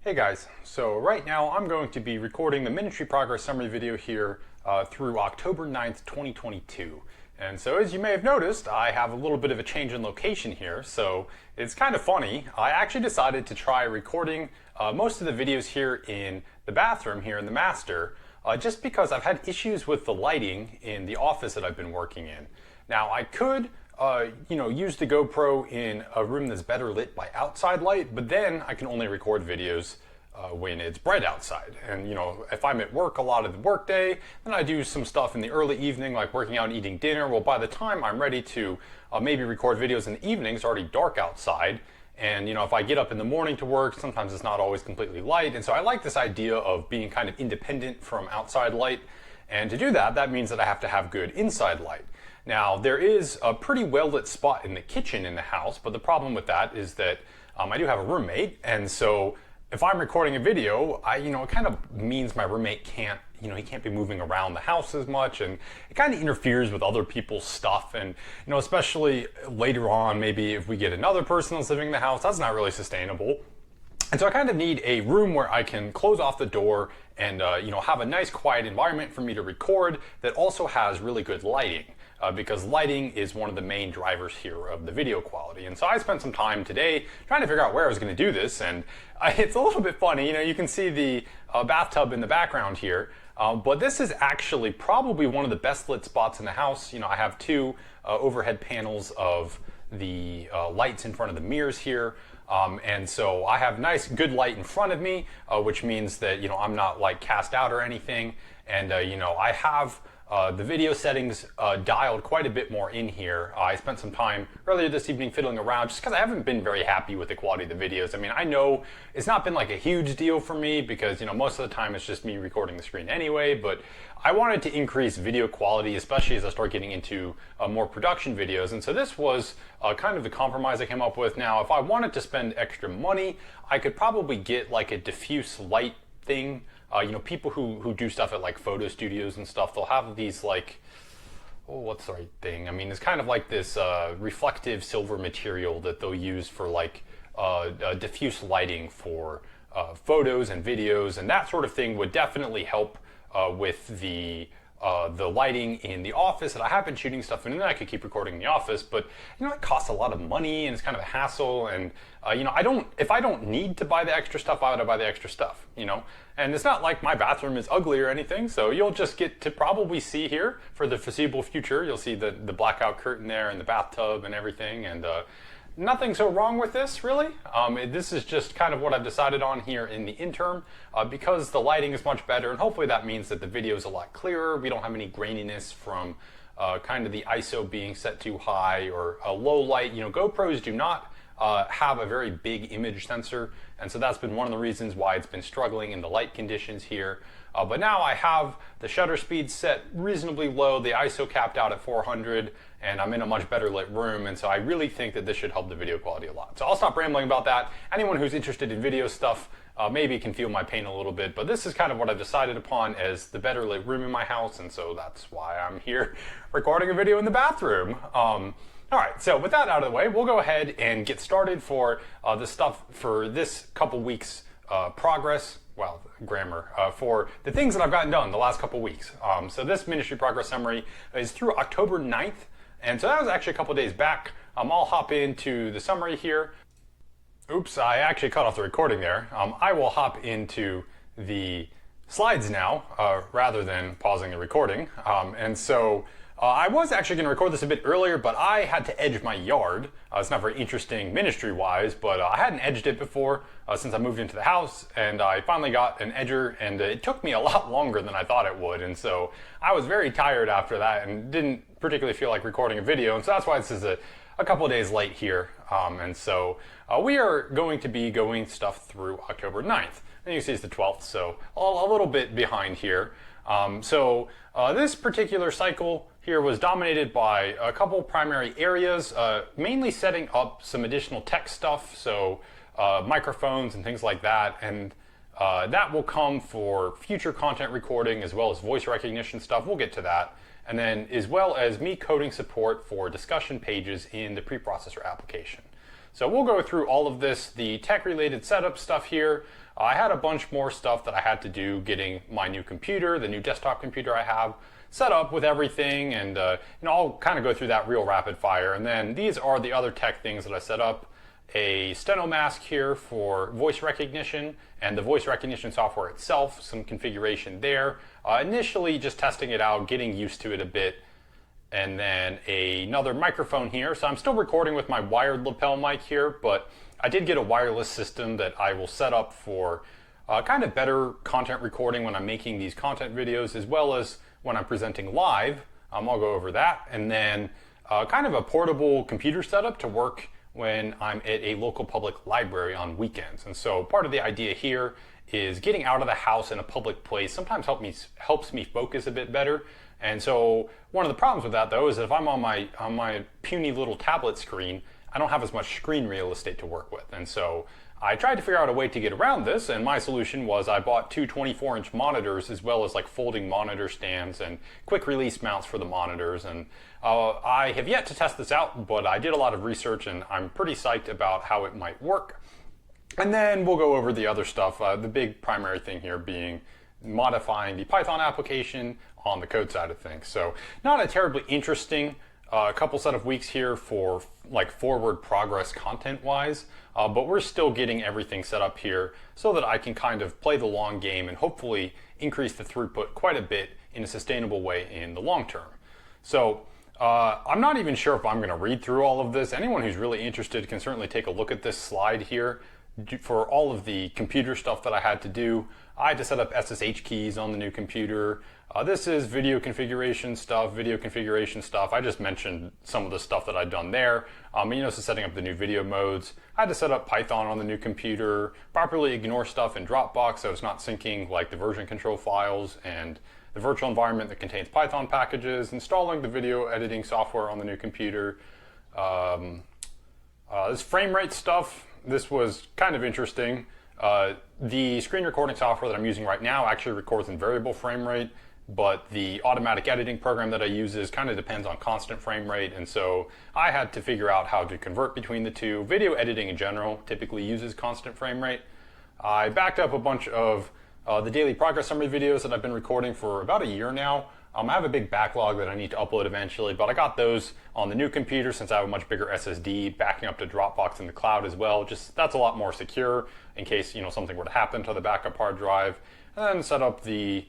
Hey guys, so right now I'm going to be recording the Ministry Progress Summary video here through October 9th, 2022. And so as you may have noticed, I have a little bit of a change in location here, so it's kind of funny. I actually decided to try recording most of the videos here in the bathroom here in the master, just because I've had issues with the lighting in the office that I've been working in. Now I could use the GoPro in a room that's better lit by outside light, but then I can only record videos when it's bright outside. And if I'm at work a lot of the workday, then I do some stuff in the early evening, like working out and eating dinner. Well, by the time I'm ready to maybe record videos in the evening, it's already dark outside. And if I get up in the morning to work, sometimes it's not always completely light. And so I like this idea of being kind of independent from outside light. And to do that, that means that I have to have good inside light. Now, there is a pretty well-lit spot in the kitchen in the house, but the problem with that is that I do have a roommate, and so if I'm recording a video, it kind of means my roommate can't, he can't be moving around the house as much, and it kind of interferes with other people's stuff, and especially later on, maybe if we get another person that's living in the house, that's not really sustainable. And so I kind of need a room where I can close off the door and have a nice quiet environment for me to record that also has really good lighting. Because lighting is one of the main drivers here of the video quality. And so I spent some time today trying to figure out where I was going to do this, and it's a little bit funny. You can see the bathtub in the background here, but this is actually probably one of the best lit spots in the house. I have two overhead panels of the lights in front of the mirrors here. And so I have nice good light in front of me, which means that I'm not like cast out or anything. And I have the video settings dialed quite a bit more in here. I spent some time earlier this evening fiddling around just because I haven't been very happy with the quality of the videos. I mean, I know it's not been like a huge deal for me because most of the time it's just me recording the screen anyway, but I wanted to increase video quality, especially as I start getting into more production videos. And so this was kind of the compromise I came up with. Now, if I wanted to spend extra money, I could probably get like a diffuse light thing. People who do stuff at like photo studios and stuff, they'll have these like, what's the right thing? I mean, it's kind of like this reflective silver material that they'll use for like diffuse lighting for photos and videos, and that sort of thing would definitely help with the lighting in the office that I have been shooting stuff in, and then I could keep recording in the office, but it costs a lot of money and it's kind of a hassle, and if I don't need to buy the extra stuff, why would I buy the extra stuff, And it's not like my bathroom is ugly or anything, so you'll just get to probably see here for the foreseeable future, you'll see the blackout curtain there and the bathtub and everything, and nothing so wrong with this, really. This is just kind of what I've decided on here in the interim because the lighting is much better, and hopefully that means that the video is a lot clearer. We don't have any graininess from kind of the ISO being set too high or a low light. GoPros do not have a very big image sensor, and so that's been one of the reasons why it's been struggling in the light conditions here. But now I have the shutter speed set reasonably low, the ISO capped out at 400, and I'm in a much better lit room, and so I really think that this should help the video quality a lot. So I'll stop rambling about that. Anyone who's interested in video stuff maybe can feel my pain a little bit, but this is kind of what I've decided upon as the better lit room in my house, and so that's why I'm here recording a video in the bathroom. All right, so with that out of the way, we'll go ahead and get started for the stuff for this couple weeks progress. Well, grammar, for the things that I've gotten done the last couple weeks. So this Ministry Progress Summary is through October 9th, and so that was actually a couple days back. I'll hop into the summary here. Oops, I actually cut off the recording there. I will hop into the slides now, rather than pausing the recording. And so I was actually going to record this a bit earlier, but I had to edge my yard. It's not very interesting ministry-wise, but I hadn't edged it before since I moved into the house, and I finally got an edger, and it took me a lot longer than I thought it would, and so I was very tired after that and didn't particularly feel like recording a video, and so that's why this is a couple of days late here. And so we are going to be going stuff through October 9th. And you can see it's the 12th, so a little bit behind here. This particular cycle here was dominated by a couple primary areas, mainly setting up some additional tech stuff, so microphones and things like that, and that will come for future content recording as well as voice recognition stuff. We'll get to that. And then as well as me coding support for discussion pages in the preprocessor application. So we'll go through all of this, the tech-related setup stuff here. I had a bunch more stuff that I had to do getting my new computer, the new desktop computer I have, set up with everything, and I'll kind of go through that real rapid fire. And then these are the other tech things that I set up. A stenomask here for voice recognition, and the voice recognition software itself, some configuration there. Initially just testing it out, getting used to it a bit, and then another microphone here. So I'm still recording with my wired lapel mic here, but I did get a wireless system that I will set up for kind of better content recording when I'm making these content videos, as well as when I'm presenting live. I'll go over that. And then kind of a portable computer setup to work when I'm at a local public library on weekends. And so part of the idea here is getting out of the house in a public place sometimes helps me focus a bit better. And so one of the problems with that, though, is that if I'm on my puny little tablet screen, I don't have as much screen real estate to work with. And so I tried to figure out a way to get around this, and my solution was I bought two 24-inch monitors, as well as like folding monitor stands and quick release mounts for the monitors. And I have yet to test this out, but I did a lot of research and I'm pretty psyched about how it might work. And then we'll go over the other stuff, the big primary thing here being modifying the Python application on the code side of things. So not a terribly interesting couple set of weeks here for like forward progress content wise, but we're still getting everything set up here so that I can kind of play the long game and hopefully increase the throughput quite a bit in a sustainable way in the long term. So I'm not even sure if I'm going to read through all of this. Anyone who's really interested can certainly take a look at this slide here. For all of the computer stuff that I had to do, I had to set up SSH keys on the new computer. This is video configuration stuff. I just mentioned some of the stuff that I'd done there. So setting up the new video modes. I had to set up Python on the new computer, properly ignore stuff in Dropbox so it's not syncing like the version control files and the virtual environment that contains Python packages, installing the video editing software on the new computer. This frame rate stuff, this was kind of interesting. The screen recording software that I'm using right now actually records in variable frame rate, but the automatic editing program that I use kind of depends on constant frame rate, and so I had to figure out how to convert between the two. Video editing in general typically uses constant frame rate. I backed up a bunch of the daily progress summary videos that I've been recording for about a year now. I have a big backlog that I need to upload eventually, but I got those on the new computer since I have a much bigger SSD, backing up to Dropbox in the cloud as well. Just that's a lot more secure in case something were to happen to the backup hard drive. And then set up the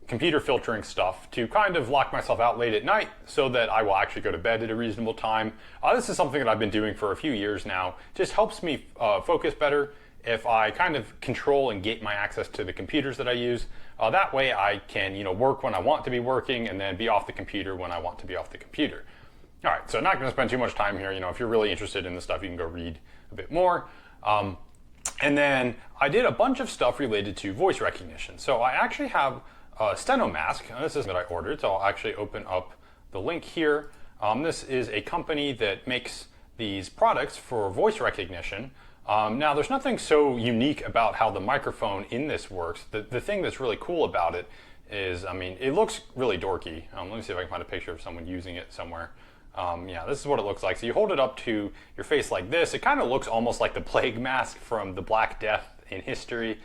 computer filtering stuff to kind of lock myself out late at night so that I will actually go to bed at a reasonable time. This is something that I've been doing for a few years now. Just helps me focus better if I kind of control and gate my access to the computers that I use. That way I can work when I want to be working and then be off the computer when I want to be off the computer. All right, so not going to spend too much time here. If you're really interested in this stuff, you can go read a bit more. And then I did a bunch of stuff related to voice recognition. So I actually have a stenomask. This is that I ordered, so I'll actually open up the link here. This is a company that makes these products for voice recognition. Now, there's nothing so unique about how the microphone in this works. The thing that's really cool about it is, it looks really dorky. Let me see if I can find a picture of someone using it somewhere. This is what it looks like. So you hold it up to your face like this. It kind of looks almost like the plague mask from the Black Death in history,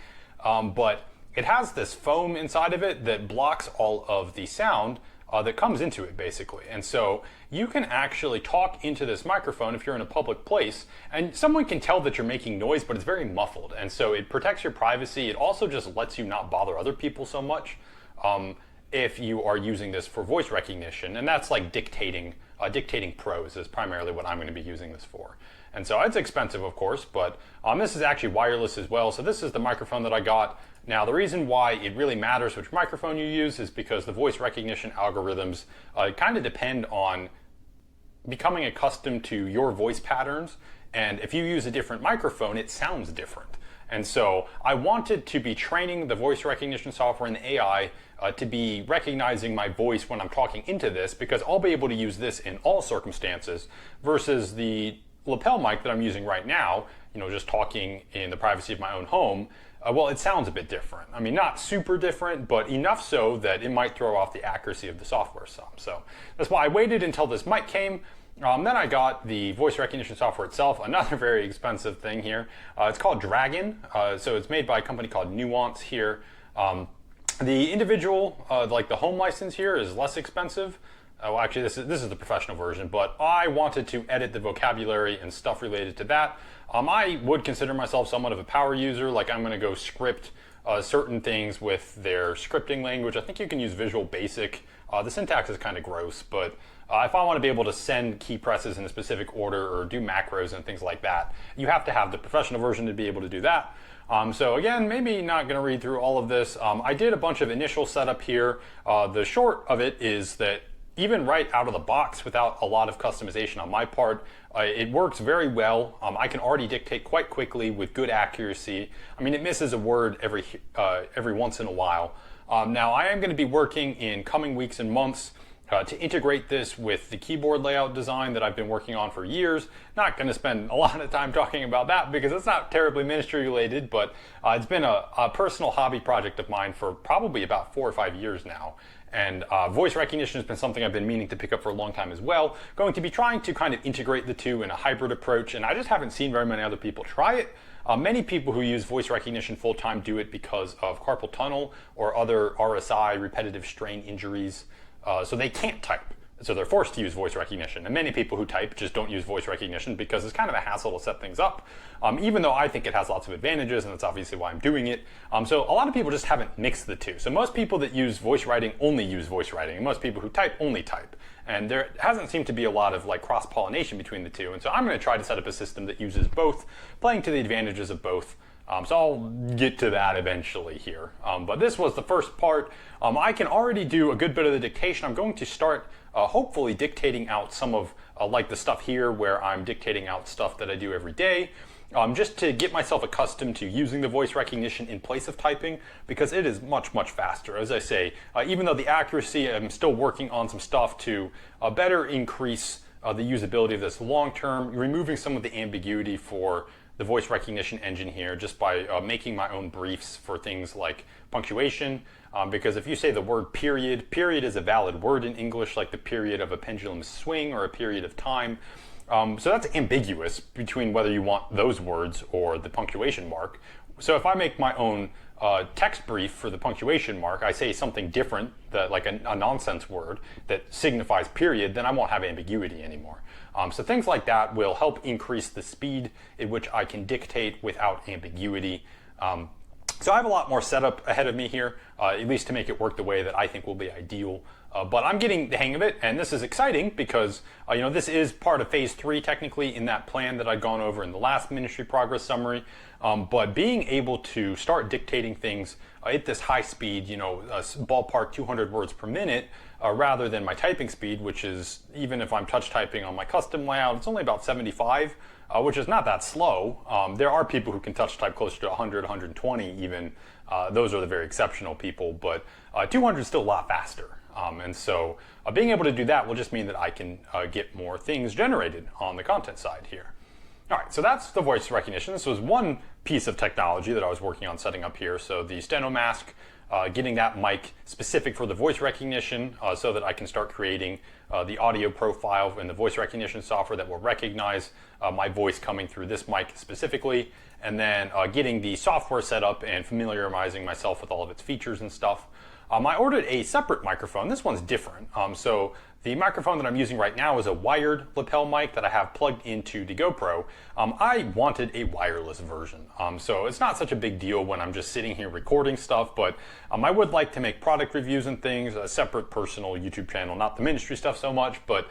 but it has this foam inside of it that blocks all of the sound that comes into it, basically. And so you can actually talk into this microphone if you're in a public place, and someone can tell that you're making noise, but it's very muffled. And so it protects your privacy. It also just lets you not bother other people so much if you are using this for voice recognition. And that's like dictating prose is primarily what I'm going to be using this for. And so it's expensive, of course, but this is actually wireless as well. So this is the microphone that I got. Now, the reason why it really matters which microphone you use is because the voice recognition algorithms kind of depend on becoming accustomed to your voice patterns. And if you use a different microphone, it sounds different. And so I wanted to be training the voice recognition software and the AI to be recognizing my voice when I'm talking into this, because I'll be able to use this in all circumstances versus the lapel mic that I'm using right now, just talking in the privacy of my own home. Well, it sounds a bit different. Not super different, but enough so that it might throw off the accuracy of the software some. So that's why I waited until this mic came. Then I got the voice recognition software itself, another very expensive thing here. It's called Dragon, so it's made by a company called Nuance here. The individual, like the home license here, is less expensive. Well, actually, this is the professional version, but I wanted to edit the vocabulary and stuff related to that. I would consider myself somewhat of a power user, like I'm going to go script certain things with their scripting language. I think you can use Visual Basic. The syntax is kind of gross, but if I want to be able to send key presses in a specific order or do macros and things like that, you have to have the professional version to be able to do that. So again, maybe not going to read through all of this. I did a bunch of initial setup here. The short of it is that even right out of the box without a lot of customization on my part, it works very well. I can already dictate quite quickly with good accuracy. I mean, it misses a word every once in a while. Now, I am going to be working in coming weeks and months to integrate this with the keyboard layout design that I've been working on for years. Not going to spend a lot of time talking about that because it's not terribly ministry related, but it's been a personal hobby project of mine for probably about 4 or 5 years now. And voice recognition has been something I've been meaning to pick up for a long time as well. Going to be trying to kind of integrate the two in a hybrid approach, and I just haven't seen very many other people try it. Many people who use voice recognition full-time do it because of carpal tunnel or other RSI, repetitive strain injuries. So they can't type, so they're forced to use voice recognition. And many people who type just don't use voice recognition because it's kind of a hassle to set things up, even though I think it has lots of advantages, and that's obviously why I'm doing it. So a lot of people just haven't mixed the two. So most people that use voice writing only use voice writing, and most people who type only type. And there hasn't seemed to be a lot of like cross-pollination between the two. And so I'm going to try to set up a system that uses both, playing to the advantages of both. So I'll get to that eventually here. But this was the first part. I can already do a good bit of the dictation. I'm going to start hopefully dictating out some of like the stuff here where I'm dictating out stuff that I do every day. Just to get myself accustomed to using the voice recognition in place of typing, because it is much, much faster. As I say, even though the accuracy, I'm still working on some stuff to better increase the usability of this long term, removing some of the ambiguity for the voice recognition engine here just by making my own briefs for things like punctuation. Because if you say the word period, period is a valid word in English, like the period of a pendulum swing or a period of time. So that's ambiguous between whether you want those words or the punctuation mark. So if I make my own text brief for the punctuation mark, I say something different, like a nonsense word that signifies period, then I won't have ambiguity anymore. So things like that will help increase the speed at which I can dictate without ambiguity. So I have a lot more setup ahead of me here, at least to make it work the way that I think will be ideal. But I'm getting the hang of it, and this is exciting because this is part of phase 3 technically in that plan that I'd gone over in the last ministry progress summary. But being able to start dictating things at this high speed, ballpark 200 words per minute, rather than my typing speed, which is, even if I'm touch typing on my custom layout, it's only about 75, which is not that slow. There are people who can touch type closer to 100, 120 even. Those are the very exceptional people, but 200 is still a lot faster. And so being able to do that will just mean that I can get more things generated on the content side here. All right, so that's the voice recognition. This was one piece of technology that I was working on setting up here. So the stenomask, getting that mic specific for the voice recognition so that I can start creating the audio profile in the voice recognition software that will recognize my voice coming through this mic specifically, and then getting the software set up and familiarizing myself with all of its features and stuff. I ordered a separate microphone. This one's different. So the microphone that I'm using right now is a wired lapel mic that I have plugged into the GoPro. I wanted a wireless version. So it's not such a big deal when I'm just sitting here recording stuff, but I would like to make product reviews and things, a separate personal YouTube channel, not the ministry stuff so much, but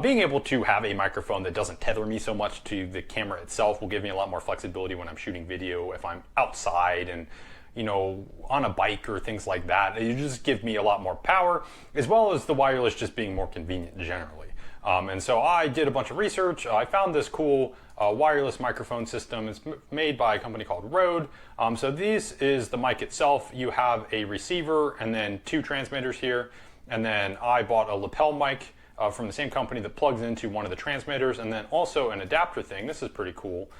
being able to have a microphone that doesn't tether me so much to the camera itself will give me a lot more flexibility when I'm shooting video, if I'm outside and on a bike or things like that. It just gives me a lot more power, as well as the wireless just being more convenient generally. And so I did a bunch of research. I found this cool wireless microphone system. It's made by a company called Rode. So this is the mic itself. You have a receiver and then 2 transmitters here. And then I bought a lapel mic from the same company that plugs into one of the transmitters, and then also an adapter thing. This is pretty cool.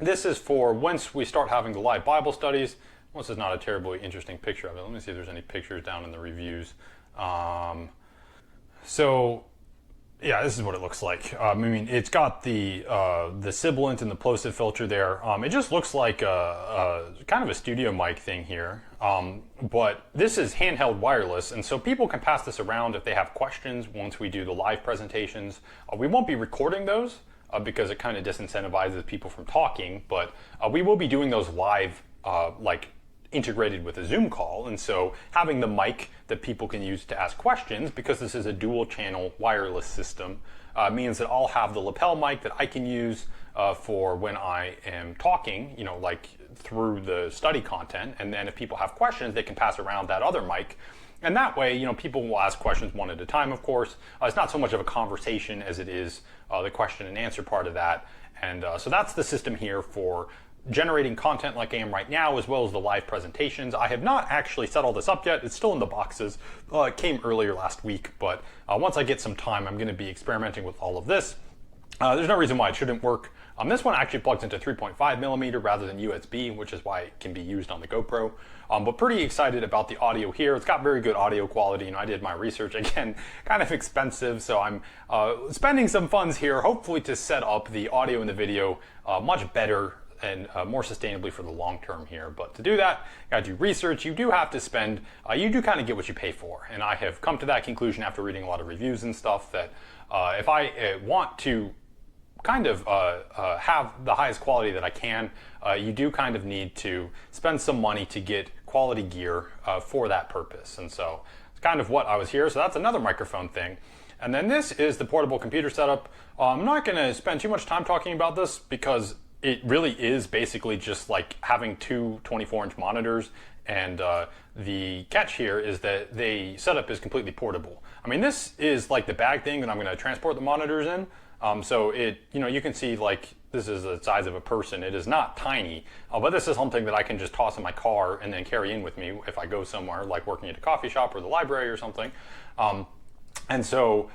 This is for once we start having the live Bible studies. Well, this is not a terribly interesting picture of it. Let me see if there's any pictures down in the reviews. So Yeah, this is what it looks like. I mean, it's got the sibilant and the plosive filter there. It just looks like a kind of a studio mic thing here. But this is handheld wireless, and so people can pass this around if they have questions once we do the live presentations. We won't be recording those because it kind of disincentivizes people from talking, but we will be doing those live, like integrated with a Zoom call, and so having the mic that people can use to ask questions, because this is a dual channel wireless system, means that I'll have the lapel mic that I can use for when I am talking, you know, like through the study content, and then if people have questions, they can pass around that other mic. And that way, you know, people will ask questions one at a time, of course. It's not so much of a conversation as it is the question and answer part of that. And so that's the system here for generating content like I am right now, as well as the live presentations. I have not actually set all this up yet. It's still in the boxes. It came earlier last week, but once I get some time, I'm going to be experimenting with all of this. There's no reason why it shouldn't work. This one actually plugs into 3.5 millimeter rather than USB, which is why it can be used on the GoPro. But pretty excited about the audio here. It's got very good audio quality, and I did my research. Again, kind of expensive, so I'm spending some funds here, hopefully to set up the audio and the video much better and more sustainably for the long term here. But to do that, you gotta do research. You do have to spend, you do kind of get what you pay for. And I have come to that conclusion after reading a lot of reviews and stuff that if I want to kind of have the highest quality that I can, you do kind of need to spend some money to get quality gear for that purpose. And so it's kind of what I was here. So that's another microphone thing. And then this is the portable computer setup. I'm not gonna spend too much time talking about this because it really is basically just like having two 24-inch monitors, and the catch here is that the setup is completely portable. I mean, this is like the bag thing that I'm going to transport the monitors in. So it, you know, you can see like this is the size of a person. It is not tiny, but this is something that I can just toss in my car and then carry in with me if I go somewhere, like working at a coffee shop or the library or something. And so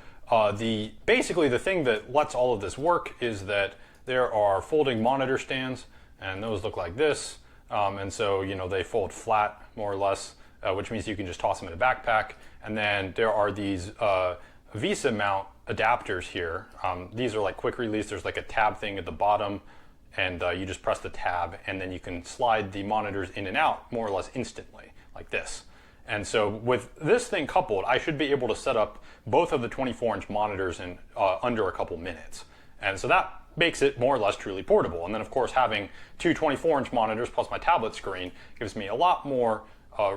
basically the thing that lets all of this work is that there are folding monitor stands, and those look like this. And so, you know, they fold flat more or less, which means you can just toss them in a backpack. And then there are these VESA mount adapters here. These are like quick release. There's like a tab thing at the bottom, and you just press the tab, and then you can slide the monitors in and out more or less instantly, like this. And so with this thing coupled, I should be able to set up both of the 24-inch monitors in under a couple minutes. And so that makes it more or less truly portable. And then of course having two 24-inch monitors plus my tablet screen gives me a lot more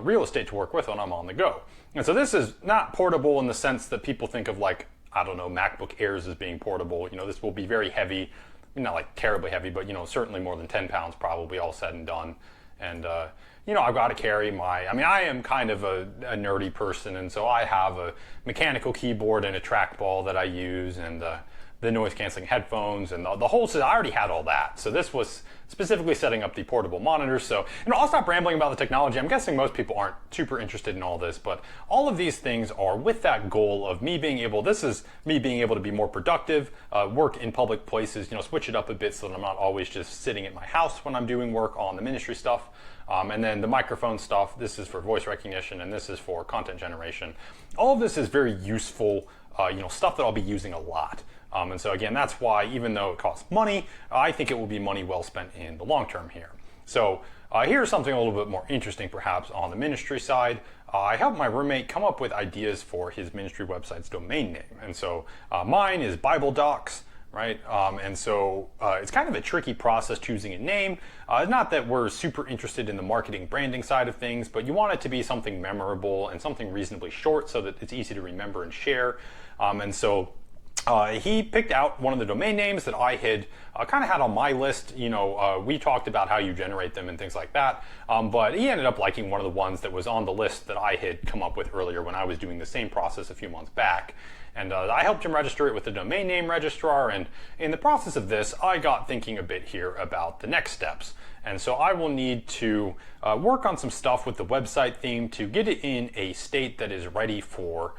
real estate to work with when I'm on the go. And so this is not portable in the sense that people think of, like, I don't know, MacBook Airs as being portable. You know, this will be very heavy, not like terribly heavy, but, you know, certainly more than 10 pounds probably, all said and done. And you know, I've got to carry I mean, I am kind of a nerdy person, and so I have a mechanical keyboard and a trackball that I use, and the noise canceling headphones, and the whole set. I already had all that. So this was specifically setting up the portable monitors. So, you know, I'll stop rambling about the technology. I'm guessing most people aren't super interested in all this, but all of these things are with that goal of me being able, this is me being able to be more productive, work in public places, you know, switch it up a bit so that I'm not always just sitting at my house when I'm doing work on the ministry stuff. And then the microphone stuff, this is for voice recognition, and this is for content generation. All of this is very useful, you know, stuff that I'll be using a lot. And so again, that's why, even though it costs money, I think it will be money well spent in the long term here. So here's something a little bit more interesting perhaps on the ministry side. I helped my roommate come up with ideas for his ministry website's domain name. And so mine is Bible Docs, right? And so it's kind of a tricky process choosing a name. Not that we're super interested in the marketing branding side of things, but you want it to be something memorable and something reasonably short so that it's easy to remember and share. And so he picked out one of the domain names that I had kind of had on my list. You know, we talked about how you generate them and things like that, but he ended up liking one of the ones that was on the list that I had come up with earlier when I was doing the same process a few months back. And I helped him register it with the domain name registrar, and in the process of this, I got thinking a bit here about the next steps. And so I will need to work on some stuff with the website theme to get it in a state that is ready for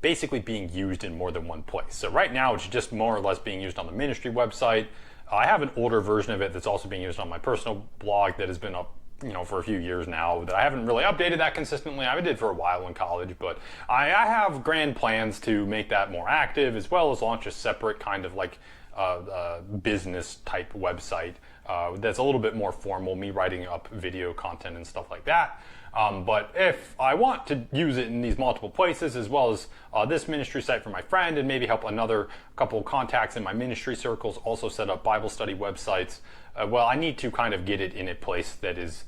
basically being used in more than one place. So right now it's just more or less being used on the ministry website. I have an older version of it that's also being used on my personal blog that has been up for a few years now, that I haven't really updated that consistently. I did for a while in college, but I have grand plans to make that more active, as well as launch a separate kind of like business type website that's a little bit more formal, me writing up video content and stuff like that. But if I want to use it in these multiple places, as well as this ministry site for my friend, and maybe help another couple contacts in my ministry circles also set up Bible study websites, well, I need to kind of get it in a place that is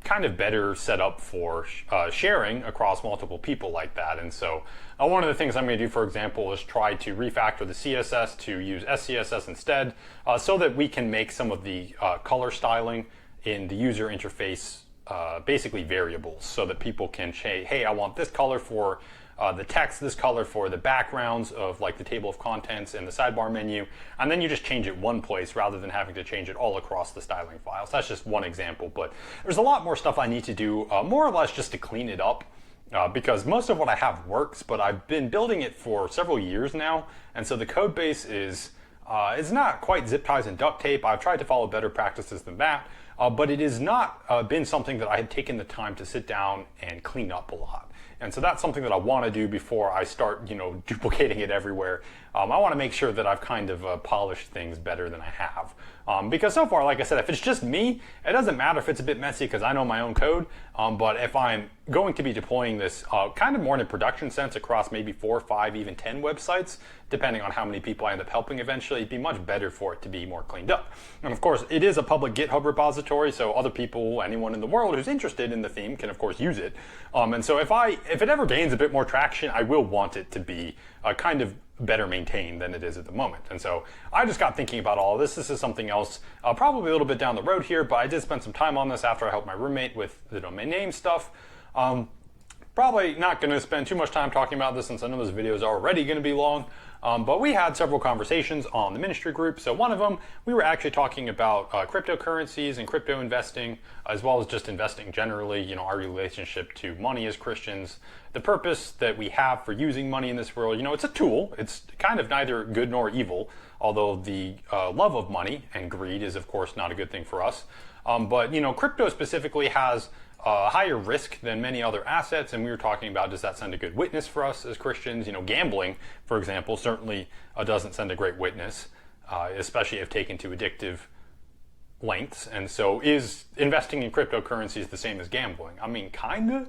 kind of better set up for sharing across multiple people like that. And so one of the things I'm going to do, for example, is try to refactor the CSS to use SCSS instead, so that we can make some of the color styling in the user interface basically variables, so that people can say, hey, I want this color for the text, this color for the backgrounds of like the table of contents and the sidebar menu, and then you just change it one place rather than having to change it all across the styling files. That's just one example, but there's a lot more stuff I need to do, more or less just to clean it up, because most of what I have works, but I've been building it for several years now, and so the code base is it's not quite zip ties and duct tape. I've tried to follow better practices than that, but it has not been something that I had taken the time to sit down and clean up a lot. And so that's something that I want to do before I start, duplicating it everywhere. I want to make sure that I've kind of polished things better than I have. Because so far, like I said, if it's just me, it doesn't matter if it's a bit messy because I know my own code. But if I'm going to be deploying this kind of more in a production sense across maybe 4, 5, even 10 websites, depending on how many people I end up helping eventually, it'd be much better for it to be more cleaned up. And of course, it is a public GitHub repository, so other people, anyone in the world who's interested in the theme can of course use it. And so if it ever gains a bit more traction, I will want it to be kind of better maintained than it is at the moment. And so I just got thinking about all of this. This is something else, probably a little bit down the road here, but I did spend some time on this after I helped my roommate with the domain name stuff. Probably not going to spend too much time talking about this since I know this video is already going to be long. But we had several conversations on the ministry group. So one of them, we were actually talking about cryptocurrencies and crypto investing, as well as just investing generally, our relationship to money as Christians, the purpose that we have for using money in this world. It's a tool. It's kind of neither good nor evil, although the love of money and greed is, of course, not a good thing for us. But crypto specifically has higher risk than many other assets, and we were talking about, does that send a good witness for us as Christians? Gambling, for example, certainly doesn't send a great witness, especially if taken to addictive lengths. And so is investing in cryptocurrencies the same as gambling? I mean, kinda.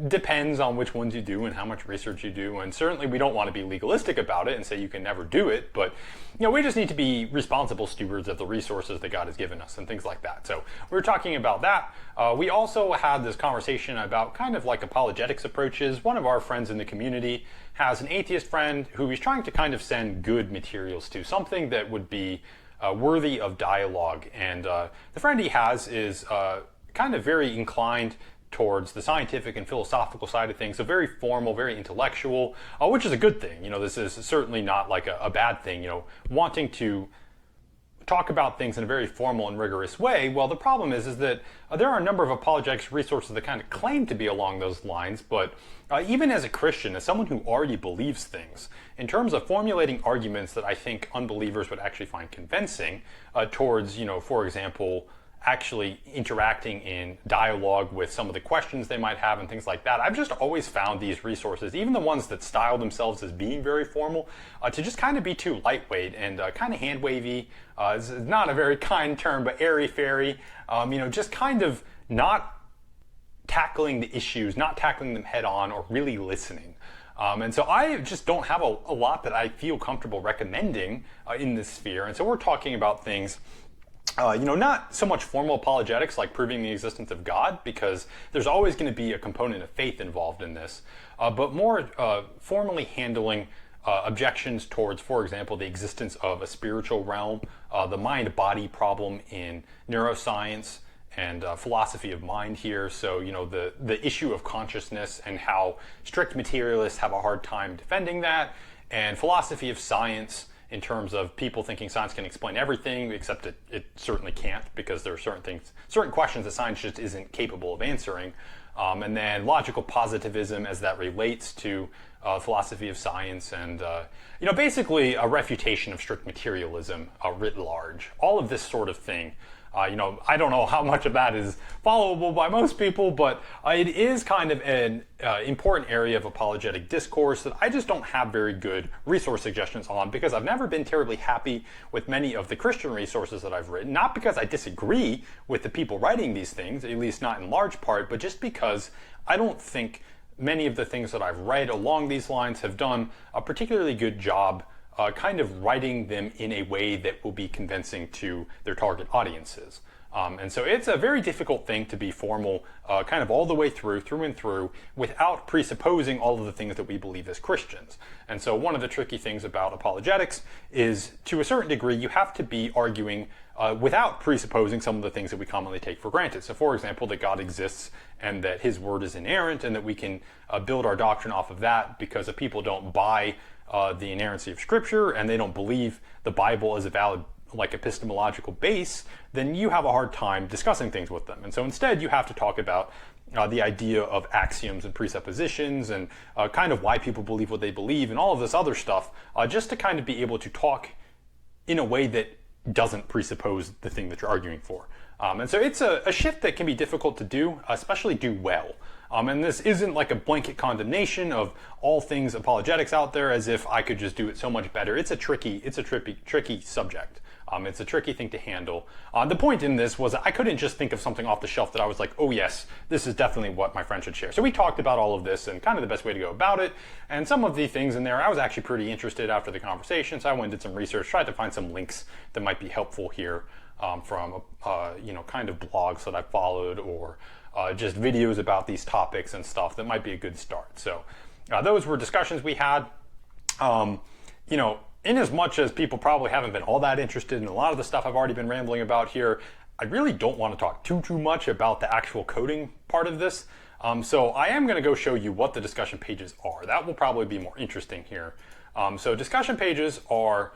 Depends on which ones you do and how much research you do, and certainly we don't want to be legalistic about it and say you can never do it, but we just need to be responsible stewards of the resources that God has given us and things like that. So we were talking about that. We also had this conversation about kind of like apologetics approaches. One of our friends in the community has an atheist friend who he's trying to kind of send good materials to, something that would be worthy of dialogue, and the friend he has is kind of very inclined towards the scientific and philosophical side of things, so very formal, very intellectual, which is a good thing. This is certainly not like a bad thing, wanting to talk about things in a very formal and rigorous way. Well, the problem is that there are a number of apologetics resources that kind of claim to be along those lines, but even as a Christian, as someone who already believes things, in terms of formulating arguments that I think unbelievers would actually find convincing towards, for example, actually interacting in dialogue with some of the questions they might have and things like that, I've just always found these resources, even the ones that style themselves as being very formal, to just kind of be too lightweight and kind of hand-wavy. It's not a very kind term, but airy-fairy. Just kind of not tackling the issues, not tackling them head-on, or really listening. And so I just don't have a lot that I feel comfortable recommending in this sphere. And so we're talking about things not so much formal apologetics like proving the existence of God, because there's always going to be a component of faith involved in this, but more formally handling objections towards, for example, the existence of a spiritual realm, the mind-body problem in neuroscience and philosophy of mind here. So, the issue of consciousness and how strict materialists have a hard time defending that, and philosophy of science, in terms of people thinking science can explain everything, except it certainly can't, because there are certain questions that science just isn't capable of answering. And then logical positivism as that relates to philosophy of science, and basically a refutation of strict materialism writ large. All of this sort of thing I don't know how much of that is followable by most people, but it is kind of an important area of apologetic discourse that I just don't have very good resource suggestions on, because I've never been terribly happy with many of the Christian resources that I've written. Not because I disagree with the people writing these things, at least not in large part, but just because I don't think many of the things that I've read along these lines have done a particularly good job kind of writing them in a way that will be convincing to their target audiences. And so it's a very difficult thing to be formal kind of all the way through and through, without presupposing all of the things that we believe as Christians. And so one of the tricky things about apologetics is, to a certain degree, you have to be arguing without presupposing some of the things that we commonly take for granted. So for example, that God exists and that his word is inerrant, and that we can build our doctrine off of that, because if people don't buy the inerrancy of Scripture and they don't believe the Bible as a valid epistemological base, then you have a hard time discussing things with them. And so instead you have to talk about the idea of axioms and presuppositions, and kind of why people believe what they believe, and all of this other stuff, just to kind of be able to talk in a way that doesn't presuppose the thing that you're arguing for. And so it's a shift that can be difficult to do, especially do well. And this isn't like a blanket condemnation of all things apologetics out there, as if I could just do it so much better. It's a tricky subject. It's a tricky thing to handle. The point in this was that I couldn't just think of something off the shelf that I was like, oh yes, this is definitely what my friend should share. So we talked about all of this and kind of the best way to go about it. And some of the things in there, I was actually pretty interested after the conversation. So I went and did some research, tried to find some links that might be helpful here from kind of blogs that I followed, or just videos about these topics and stuff that might be a good start. So those were discussions we had. In as much as people probably haven't been all that interested in a lot of the stuff I've already been rambling about here, I really don't want to talk too much about the actual coding part of this. So I am going to go show you what the discussion pages are. That will probably be more interesting here. So discussion pages are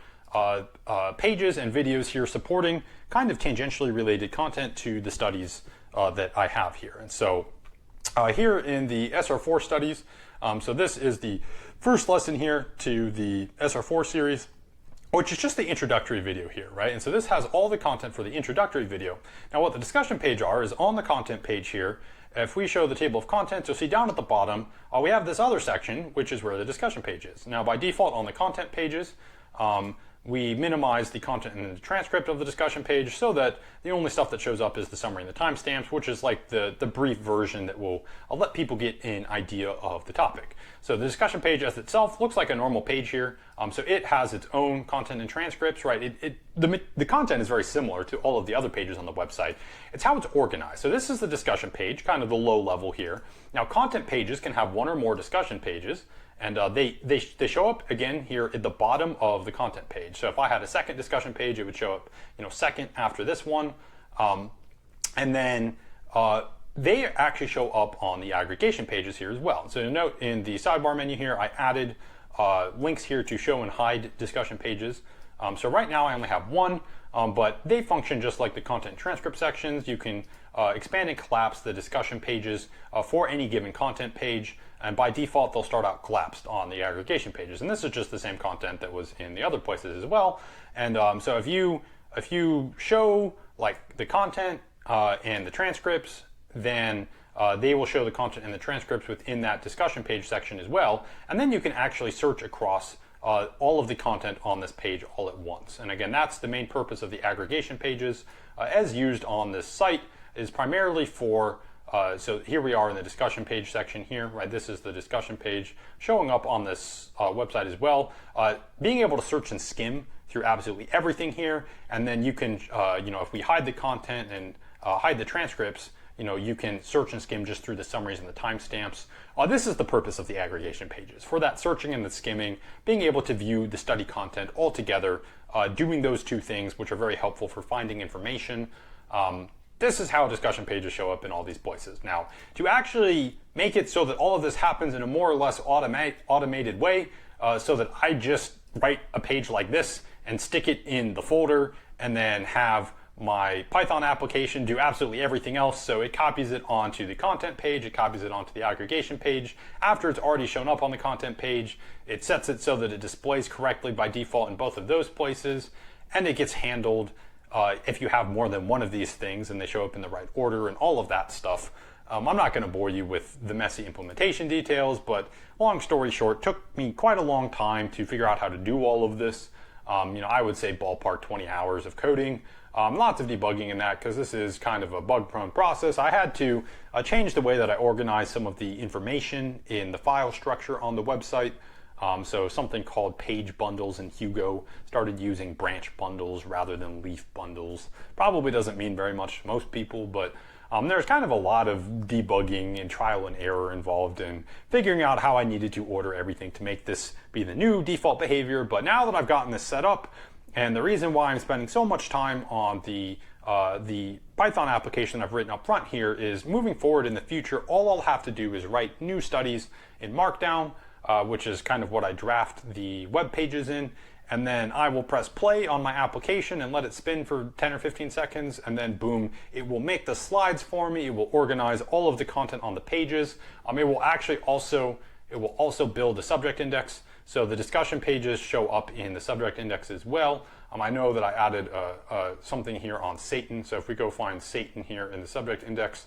pages and videos here supporting kind of tangentially related content to the studies that I have here. And so here in the SR4 studies, so this is the first lesson here to the SR4 series, which is just the introductory video here, right? And so this has all the content for the introductory video. Now what the discussion page are is on the content page here. If we show the table of contents, you'll see down at the bottom, we have this other section, which is where the discussion page is. Now by default on the content pages, we minimize the content in the transcript of the discussion page so that the only stuff that shows up is the summary and the timestamps, which is like the brief version that will let people get an idea of the topic. So the discussion page as itself looks like a normal page here. So it has its own content and transcripts, right? The content is very similar to all of the other pages on the website. It's how it's organized. So this is the discussion page, kind of the low level here. Now content pages can have one or more discussion pages, and they show up again here at the bottom of the content page. So if I had a second discussion page, it would show up, second after this one, and then they actually show up on the aggregation pages here as well. So note in the sidebar menu here, I added links here to show and hide discussion pages. So right now I only have one, but they function just like the content and transcript sections. You can expand and collapse the discussion pages for any given content page, and by default they'll start out collapsed on the aggregation pages. And this is just the same content that was in the other places as well. And so if you show like the content and the transcripts, then they will show the content and the transcripts within that discussion page section as well. And then you can actually search across all of the content on this page all at once. And again, that's the main purpose of the aggregation pages as used on this site, is primarily for, so here we are in the discussion page section here, right? This is the discussion page showing up on this website as well. Being able to search and skim through absolutely everything here, and then you can, if we hide the content and hide the transcripts, you can search and skim just through the summaries and the timestamps. This is the purpose of the aggregation pages, for that searching and the skimming, being able to view the study content all together, doing those two things, which are very helpful for finding information. This is how discussion pages show up in all these places. Now, to actually make it so that all of this happens in a more or less automated way, so that I just write a page like this and stick it in the folder, and then have my Python application do absolutely everything else. So it copies it onto the content page, it copies it onto the aggregation page. After it's already shown up on the content page, it sets it so that it displays correctly by default in both of those places, and it gets handled if you have more than one of these things and they show up in the right order and all of that stuff. I'm not going to bore you with the messy implementation details, but long story short, took me quite a long time to figure out how to do all of this. I would say ballpark 20 hours of coding. Lots of debugging in that because this is kind of a bug-prone process. I had to change the way that I organize some of the information in the file structure on the website. So something called page bundles in Hugo, started using branch bundles rather than leaf bundles. Probably doesn't mean very much to most people, but there's kind of a lot of debugging and trial and error involved in figuring out how I needed to order everything to make this be the new default behavior. But now that I've gotten this set up, and the reason why I'm spending so much time on the Python application I've written up front here is moving forward in the future, all I'll have to do is write new studies in Markdown, which is kind of what I draft the web pages in. And then I will press play on my application and let it spin for 10 or 15 seconds, and then boom, it will make the slides for me. It will organize all of the content on the pages. It will also build a subject index, so the discussion pages show up in the subject index as well. I know that I added something here on Satan, so if we go find Satan here in the subject index,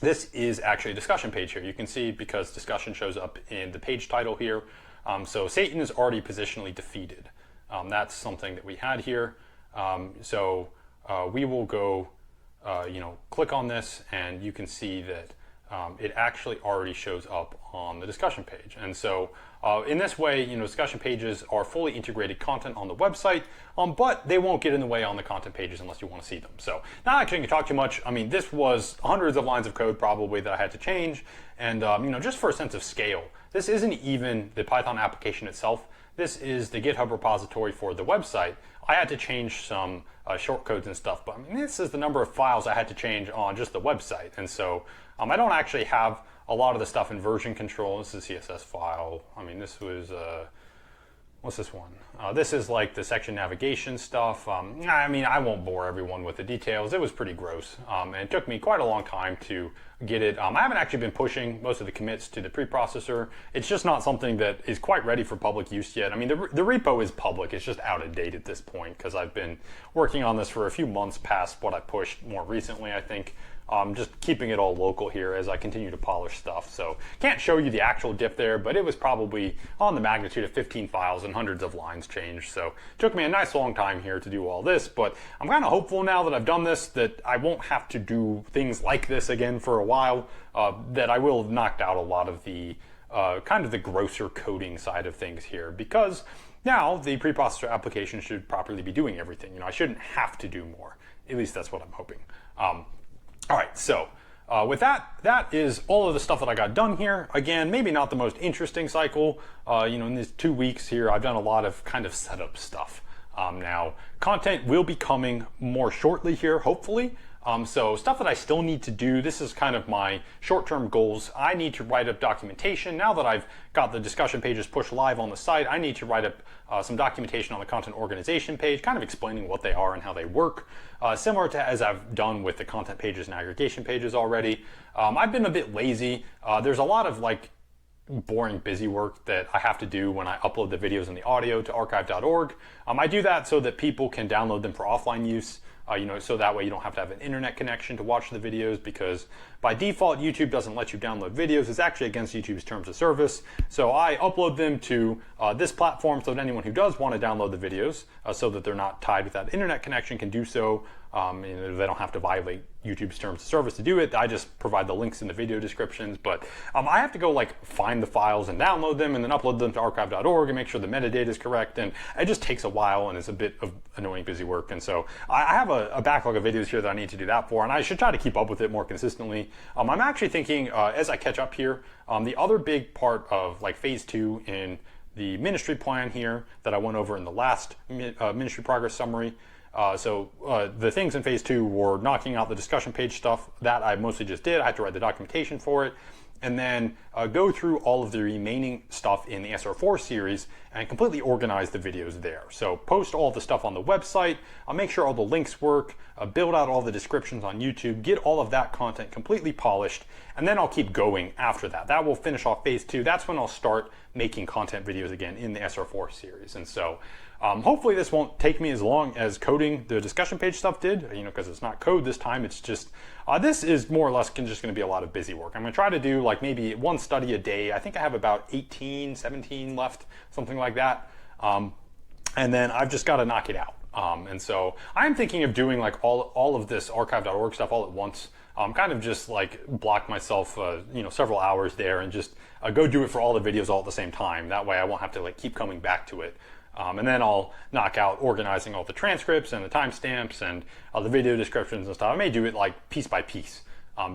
this is actually a discussion page here. You can see because discussion shows up in the page title here. So Satan is already positionally defeated. That's something that we had here. We will go, click on this, and you can see that it actually already shows up on the discussion page. And so in this way, discussion pages are fully integrated content on the website, but they won't get in the way on the content pages unless you want to see them. So not actually going to talk too much. This was hundreds of lines of code probably that I had to change. And just for a sense of scale, this isn't even the Python application itself. This is the GitHub repository for the website. I had to change some shortcodes and stuff, but this is the number of files I had to change on just the website. And so I don't actually have a lot of the stuff in version control. This is a CSS file. This was, what's this one? This is like the section navigation stuff. I won't bore everyone with the details. It was pretty gross. And it took me quite a long time to get it. I haven't actually been pushing most of the commits to the preprocessor. It's just not something that is quite ready for public use yet. The repo is public. It's just out of date at this point because I've been working on this for a few months past what I pushed more recently, I think. Just keeping it all local here as I continue to polish stuff. So can't show you the actual diff there, but it was probably on the magnitude of 15 files and hundreds of lines changed. So it took me a nice long time here to do all this, but I'm kind of hopeful now that I've done this that I won't have to do things like this again for a while, that I will have knocked out a lot of the kind of the grosser coding side of things here, because now the preprocessor application should properly be doing everything. I shouldn't have to do more. At least that's what I'm hoping. All right, so with that is all of the stuff that I got done here. Again, maybe not the most interesting cycle. In these 2 weeks here, I've done a lot of kind of setup stuff. Now, content will be coming more shortly here, hopefully. So stuff that I still need to do, this is kind of my short-term goals. I need to write up documentation. Now that I've got the discussion pages pushed live on the site, I need to write up some documentation on the content organization page, kind of explaining what they are and how they work, similar to as I've done with the content pages and aggregation pages already. I've been a bit lazy. There's a lot of boring busy work that I have to do when I upload the videos and the audio to archive.org. I do that so that people can download them for offline use. So that way you don't have to have an internet connection to watch the videos, because by default YouTube doesn't let you download videos. It's actually against YouTube's terms of service. So I upload them to this platform so that anyone who does want to download the videos, so that they're not tied with that internet connection, can do so. They don't have to violate YouTube's terms of service to do it. I just provide the links in the video descriptions, but I have to go find the files and download them and then upload them to archive.org and make sure the metadata is correct, and it just takes a while and it's a bit of annoying busy work. And so I have a backlog of videos here that I need to do that for, and I should try to keep up with it more consistently. I'm actually thinking as I catch up here, the other big part of phase 2 in the ministry plan here that I went over in the last ministry progress summary. The things in phase 2 were knocking out the discussion page stuff. That I mostly just did. I had to write the documentation for it, and then go through all of the remaining stuff in the SR4 series and completely organize the videos there. So post all the stuff on the website, make sure all the links work, build out all the descriptions on YouTube, get all of that content completely polished, and then I'll keep going after that. That will finish off phase 2. That's when I'll start making content videos again in the SR4 series. And so hopefully this won't take me as long as coding the discussion page stuff did, because it's not code this time. It's just, this is more or less just going to be a lot of busy work. I'm going to try to do like maybe one study a day. I think I have about 18, 17 left, something like that. And then I've just got to knock it out. And so I'm thinking of doing like all of this archive.org stuff all at once. Kind of just like block myself, several hours there and just go do it for all the videos all at the same time. That way I won't have to like keep coming back to it. And then I'll knock out organizing all the transcripts and the timestamps and the video descriptions and stuff. I may do it like piece by piece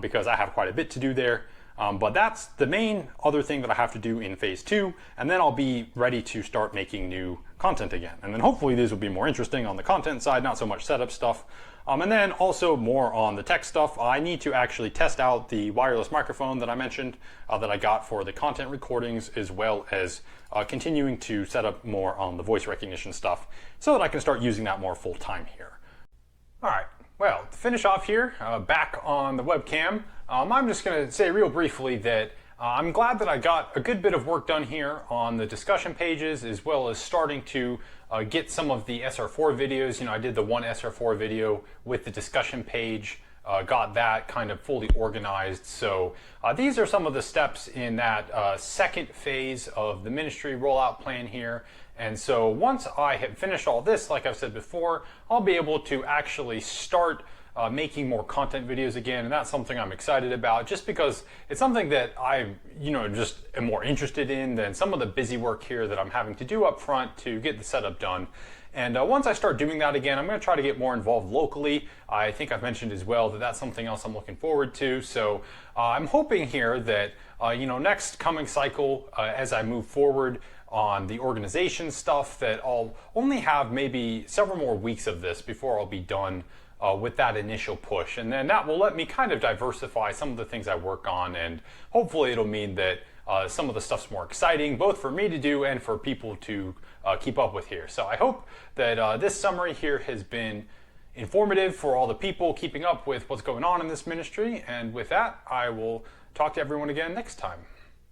because I have quite a bit to do there. But that's the main other thing that I have to do in phase 2, and then I'll be ready to start making new content again. And then hopefully these will be more interesting on the content side, not so much setup stuff. And then also more on the tech stuff. I need to actually test out the wireless microphone that I mentioned that I got for the content recordings, as well as continuing to set up more on the voice recognition stuff so that I can start using that more full time here. All right. Well, to finish off here, back on the webcam, I'm just going to say real briefly that I'm glad that I got a good bit of work done here on the discussion pages, as well as starting to get some of the SR4 videos. I did the one SR4 video with the discussion page, got that kind of fully organized. So these are some of the steps in that second phase of the ministry rollout plan here. And so once I have finished all this, like I've said before, I'll be able to actually start making more content videos again. And that's something I'm excited about, just because it's something that I, just am more interested in than some of the busy work here that I'm having to do up front to get the setup done. And once I start doing that again, I'm going to try to get more involved locally. I think I've mentioned as well that that's something else I'm looking forward to. So I'm hoping here that, next coming cycle, as I move forward on the organization stuff, that I'll only have maybe several more weeks of this before I'll be done with that initial push. And then that will let me kind of diversify some of the things I work on, and hopefully it'll mean that some of the stuff's more exciting, both for me to do and for people to keep up with here. So I hope that this summary here has been informative for all the people keeping up with what's going on in this ministry. And with that, I will talk to everyone again next time.